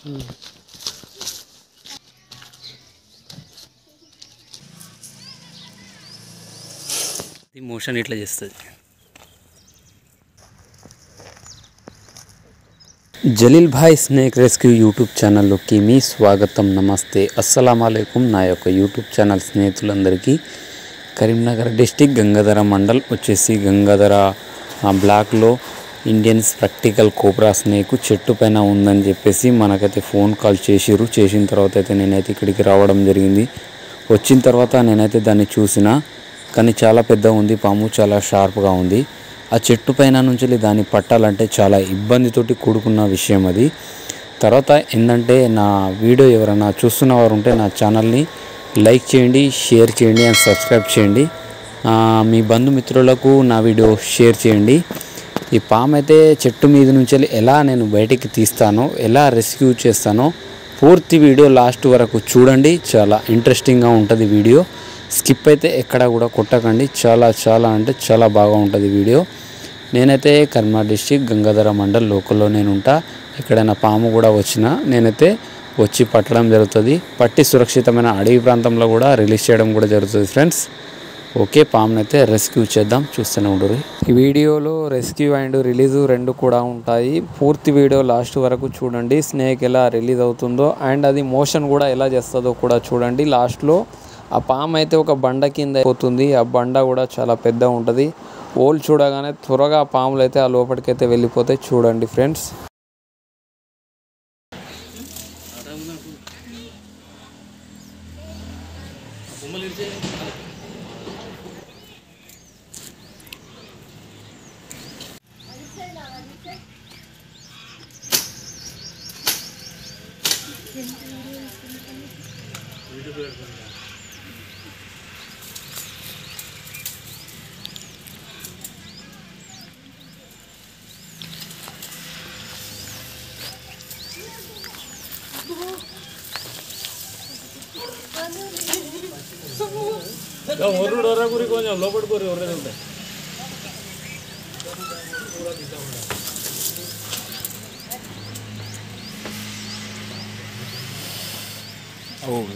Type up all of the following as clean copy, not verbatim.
ఈ మోషన్ ఇట్లా చేస్తుంది. Jaleel Bhai snake rescue YouTube ఛానల్లోకి మీ స్వాగతం. నమస్తే, అస్సలాము అలైకుం. నా యొక్క యూట్యూబ్ ఛానల్ స్నేహితులందరికీ కరీంనగర్ డిస్టిక్ గంగాధర మండల్ వచ్చేసి గంగాధర బ్లాక్లో ఇండియన్ స్పెక్టికల్ కోబ్రా స్నేక్ చెట్టు పైన ఉందని చెప్పేసి మనకైతే ఫోన్ కాల్ చేసిరు. చేసిన తర్వాత అయితే నేనైతే ఇక్కడికి రావడం జరిగింది. వచ్చిన తర్వాత నేనైతే దాన్ని చూసిన, కానీ చాలా పెద్దగా ఉంది పాము, చాలా షార్ప్గా ఉంది. ఆ చెట్టు పైన నుంచి దాన్ని పట్టాలంటే చాలా ఇబ్బందితోటి కూడుకున్న విషయం అది. తర్వాత ఏంటంటే నా వీడియో ఎవరైనా చూస్తున్నవారు ఉంటే నా ఛానల్ని లైక్ చేయండి, షేర్ చేయండి అండ్ సబ్స్క్రైబ్ చేయండి. మీ బంధుమిత్రులకు నా వీడియో షేర్ చేయండి. ఈ పాము అయితే చెట్టు మీద నుంచి ఎలా నేను బయటికి తీస్తానో, ఎలా రెస్క్యూ చేస్తానో పూర్తి వీడియో లాస్ట్ వరకు చూడండి. చాలా ఇంట్రెస్టింగ్గా ఉంటుంది వీడియో. స్కిప్ అయితే ఎక్కడ కూడా కొట్టకండి. చాలా అంటే చాలా బాగా ఉంటుంది వీడియో. నేనైతే కరీంనగర్ డిస్టిక్ గంగాధర మండల్ లోకల్లో నేను ఉంటా. ఎక్కడైనా పాము కూడా వచ్చినా నేనైతే వచ్చి పట్టడం జరుగుతుంది. పట్టి సురక్షితమైన అడవి ప్రాంతంలో కూడా రిలీజ్ చేయడం కూడా జరుగుతుంది ఫ్రెండ్స్. ఓకే, పామునైతే రెస్క్యూ చేద్దాం, చూస్తూనే ఉండరు. ఈ వీడియోలో రెస్క్యూ అండ్ రిలీజ్ రెండు కూడా ఉంటాయి. పూర్తి వీడియో లాస్ట్ వరకు చూడండి. స్నేక్ ఎలా రిలీజ్ అవుతుందో అండ్ అది మోషన్ కూడా ఎలా చేస్తుందో కూడా చూడండి. లాస్ట్లో ఆ పాము అయితే ఒక బండ కింద పోతుంది. ఆ బండ కూడా చాలా పెద్ద ఉంటుంది. ఓల్ చూడగానే త్వరగా పాములు అయితే ఆ లోపలికైతే వెళ్ళిపోతాయి. చూడండి ఫ్రెండ్స్. లోపడుకోరు ఎవరైనా ఉంటాయి.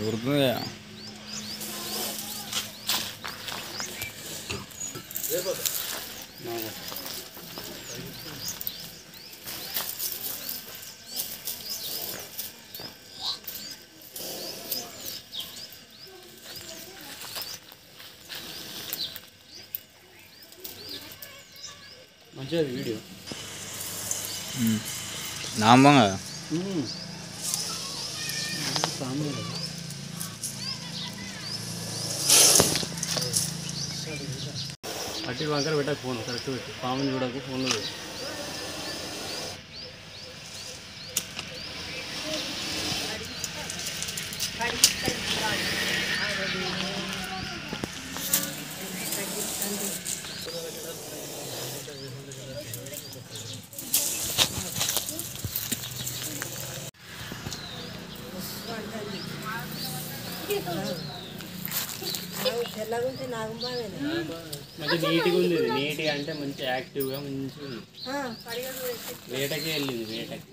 ఉరుకుతుందా? మంచిగా వీడియో నాంబంగా అట్టి వంకర పెట్టకు, ఫోన్ కరెక్ట్ పెట్టు. పాముని చూడకు, ఫోన్లో పెట్టు. మంచి నీట్గా ఉంది. నీట్గా అంటే మంచి యాక్టివ్గా మంచిగా ఉంది. వేటకే వెళ్ళింది, వేటకి.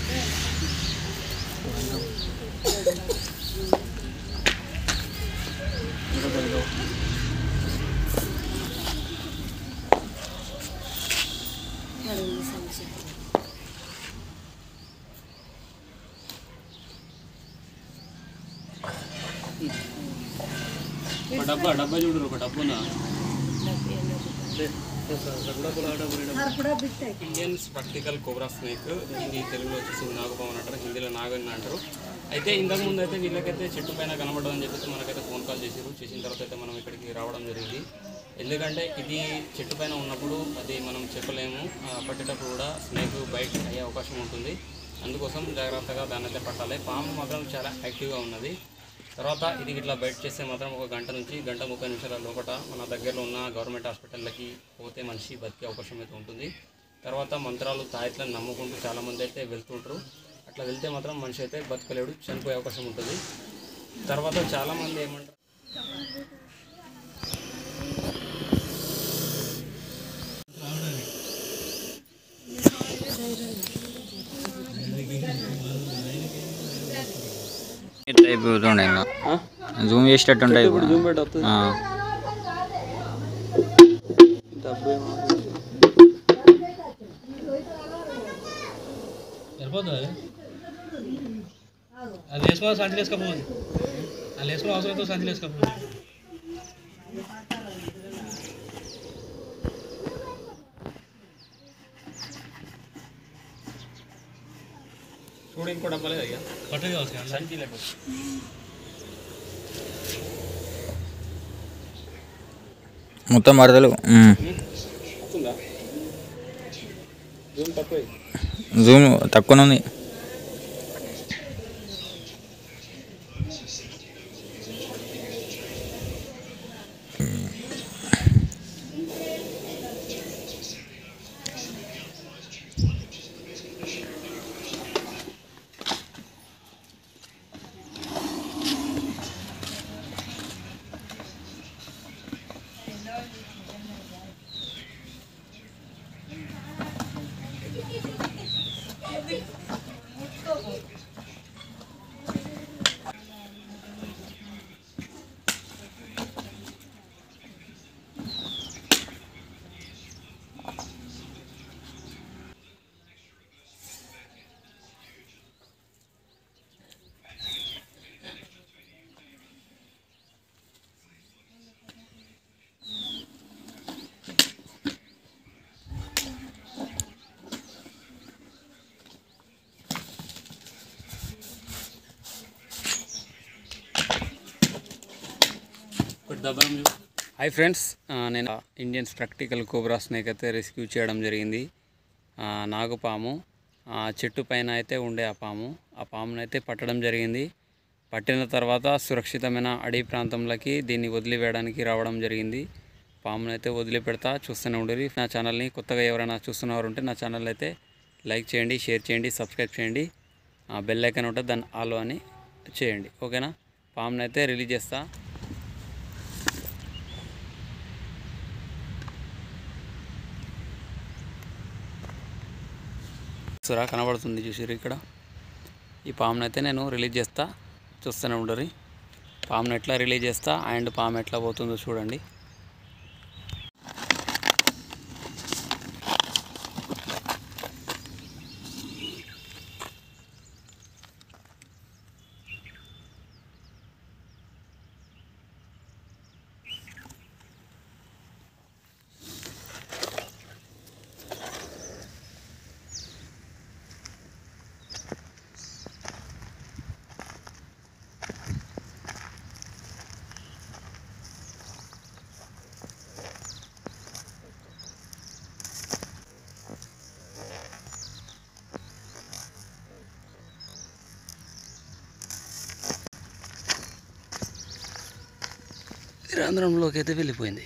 Thank you. డబ్బా చూడరు ఒక డబ్బునా ఇండియన్ స్పెక్టికల్ కోబ్రా స్నేక్, ఇది తెలుగులో వచ్చేసి నాగపాము అంటారు, హిందీలో నాగని అంటారు. అయితే ఇంతకుముందు అయితే వీళ్ళకైతే చెట్టు పైన కనబడదని చెప్పేసి మనకైతే ఫోన్ కాల్ చేసారు. చేసిన తర్వాత అయితే మనం ఇక్కడికి రావడం జరిగింది. ఎందుకంటే ఇది చెట్టు పైన ఉన్నప్పుడు అది మనం చెప్పలేము, పట్టేటప్పుడు కూడా స్నేక్ బైట్ అయ్యే అవకాశం ఉంటుంది. అందుకోసం జాగ్రత్తగా దాన్ని అయితే పట్టాలి. పాము మాత్రం చాలా యాక్టివ్గా ఉన్నది. తర్వాత ఇది ఇట్లా బయట చేస్తే మాత్రం ఒక గంట నుంచి గంట 30 నిమిషాల లోపల మన దగ్గరలో ఉన్న గవర్నమెంట్ హాస్పిటళ్ళకి పోతే మనిషి బతికే అవకాశం అయితే ఉంటుంది. తర్వాత మంత్రాలు తాయిట్లను నమ్ముకుంటూ చాలామంది అయితే వెళ్తుంటారు. అట్లా వెళ్తే మాత్రం మనిషి అయితే బతకలేడు, చనిపోయే అవకాశం ఉంటుంది. తర్వాత చాలామంది ఏమంటారు, జూమ్ చేసేటట్టు ఉంటాయి. జూమ్ పెట్టి వస్తుంది. లేసుకున్నా సంచి వేసుకోపోదు, లేసుకున్న అవసరంతో సంచి వేసుకోపోదు. చూడు ఇంకో డబ్బాలేదు అయ్యా, పట్టు కావచ్చు సంచి లేకపోతే మొత్తం మరదలు వస్తుందా? జూమ్ తక్కువ జూమ్ తక్కువనే ఉంది. హాయ్ ఫ్రెండ్స్, నేను ఇండియన్ స్పెక్టికల్ కోబ్రా స్నేక్ అయితే రెస్క్యూ చేయడం జరిగింది. నాగుపాము చెట్టు పైన అయితే ఉండే ఆ పామును అయితే పట్టడం జరిగింది. పట్టిన తర్వాత సురక్షితమైన అడవి ప్రాంతంలోకి దీన్ని వదిలివేయడానికి రావడం జరిగింది. పామును అయితే వదిలిపెడతా, చూస్తూనే ఉండరు. నా ఛానల్ని కొత్తగా ఎవరైనా చూస్తున్నవారు ఉంటే నా ఛానల్ అయితే లైక్ చేయండి, షేర్ చేయండి, సబ్స్క్రైబ్ చేయండి. బెల్ ఐకాన్ ఉంటుంది, దాన్ని ఆల్ అని చేయండి. ఓకేనా? పామును అయితే రిలీజ్ చేస్తా. సురా కనబడుతుంది చూసిరు ఇక్కడ. ఈ పామును అయితే నేను రిలీజ్ చేస్తా, చూస్తూనే ఉండరు. పామును ఎట్లా రిలీజ్ చేస్తా అండ్ పాము ఎట్లా పోతుందో చూడండి. రంధ్రంలోకి అయితే వెళ్ళిపోయింది.